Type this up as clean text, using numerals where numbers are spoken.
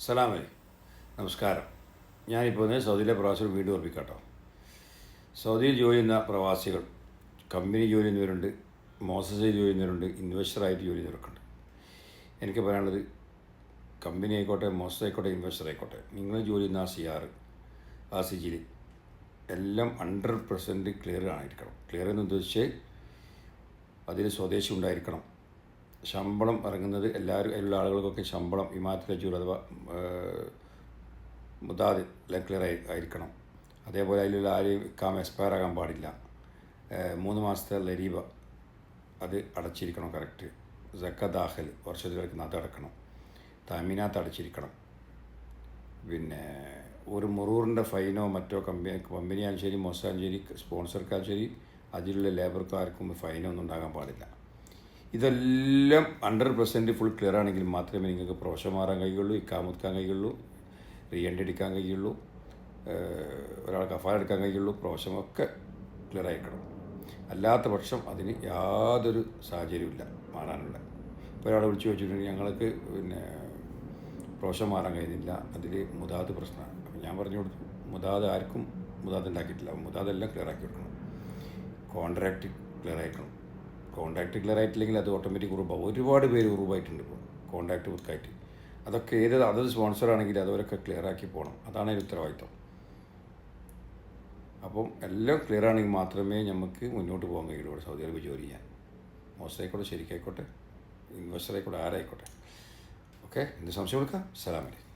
Salameh നമസ്കാരം. ഞാനിപ്പോൾ സൗദിയിലെ പ്രവാസികൾ വീട് ഓർപ്പിക്കാട്ടോ. സൗദിയിൽ ജോലി ചെയ്യുന്ന പ്രവാസികൾ കമ്പനി ജോലി ചെയ്യുന്നവരുണ്ട്, മോസസിൽ ജോലി ചെയ്യുന്നവരുണ്ട്, ഇൻവെസ്റ്ററായിട്ട് ജോലി ചെയ്യുന്നവരൊക്കെ ഉണ്ട്. എനിക്ക് പറയാനുള്ളത്, കമ്പനി ആയിക്കോട്ടെ, മോസസ് ആയിക്കോട്ടെ, ഇൻവെസ്റ്റർ ആയിക്കോട്ടെ, നിങ്ങൾ ജോലി ചെയ്യുന്ന ആ സിജിയിൽ എല്ലാം 100% ക്ലിയർ ആയിരിക്കണം. ക്ലിയർ എന്ന് ഉദ്ദേശിച്ച് അതിൽ സ്വദേശി ഉണ്ടായിരിക്കണം. ശമ്പളം ഇറങ്ങുന്നത് എല്ലാ ആളുകൾക്കൊക്കെ ശമ്പളം ഇമാത്തിലജൂർ അഥവാ മുതാദ് എല്ലാം ക്ലിയർ ആയിരിക്കണം. അതേപോലെ അതിലുള്ള ആരെയും ഇക്കാമ എക്സ്പയർ ആകാൻ പാടില്ല. 3 മാസത്തെ ലരീബ അത് അടച്ചിരിക്കണം കറക്റ്റ്. സക്ക ദാഖൽ വർഷത്തിൽ കിടക്കുന്ന അത് അടക്കണം. തമീനാത്ത് അടച്ചിരിക്കണം. പിന്നെ ഒരു മുറൂറിൻ്റെ ഫൈനോ മറ്റോ കമ്പനിയാലും ശരി, മൊസാലും ശരി, സ്പോൺസർക്കാലും ശരി, അതിലുള്ള ലേബർക്കാർക്കും ഫൈനോ ഒന്നും ഉണ്ടാകാൻ പാടില്ല. ഇതെല്ലാം 100% ഫുൾ ക്ലിയർ ആണെങ്കിൽ മാത്രമേ നിങ്ങൾക്ക് പ്രൊഫഷൻ മാറാൻ കഴിയുള്ളൂ, ഇക്കാമെടുക്കാൻ കഴിയുള്ളൂ, റീഎൻട്രി എടുക്കാൻ കഴിയുള്ളൂ, ഒരാൾ കഫാല എടുക്കാൻ കഴിയുള്ളൂ. പ്രൊഫഷനൊക്കെ ക്ലിയർ ആയിരിക്കണം. അല്ലാത്ത പക്ഷം അതിന് യാതൊരു സാഹചര്യമില്ല മാറാനുള്ള. ഇപ്പോൾ ഒരാളെ വിളിച്ച് ചോദിച്ചിട്ടുണ്ടെങ്കിൽ ഞങ്ങൾക്ക് പ്രൊഫഷൻ മാറാൻ കഴിയുന്നില്ല, അതിൽ മുതാദ് പ്രശ്നമാണ്. അപ്പം ഞാൻ പറഞ്ഞു കൊടുത്തു, മുതാദ് ആർക്കും മുതാദ് ഉണ്ടാക്കിയിട്ടില്ല. മുതാദെല്ലാം ക്ലിയർ ആക്കി കൊടുക്കണം. കോൺട്രാക്റ്റ് ക്ലിയർ ആയിരിക്കണം. കോൺട്രാക്റ്റ് ക്ലിയർ ആയിട്ടില്ലെങ്കിൽ അത് ഓട്ടോമാറ്റിക് ഉറപ്പാകും. ഒരുപാട് പേര് ഉറപ്പായിട്ടുണ്ട് ഇപ്പോൾ കോൺട്രാക്റ്റ് പുതുക്കായിട്ട്. അതൊക്കെ അതത് സ്പോൺസറാണെങ്കിൽ അതവരൊക്കെ ക്ലിയർ ആക്കി പോകണം. അതാണ് അതിന് ഉത്തരവാദിത്വം. അപ്പം എല്ലാം ക്ലിയർ ആണെങ്കിൽ മാത്രമേ നമുക്ക് മുന്നോട്ട് പോകാൻ കഴിയുള്ളൂ സൗദി അറേബ്യ ജോലി ചെയ്യാൻ. മോശമായിക്കോട്ടെ, ശരിക്കായിക്കോട്ടെ, ഇൻവെസ്റ്റർ ആയിക്കോട്ടെ, ആരായിക്കോട്ടെ. ഓക്കെ, എന്ത് സംശയം കൊടുക്കാം. സലാം അലൈക്കും.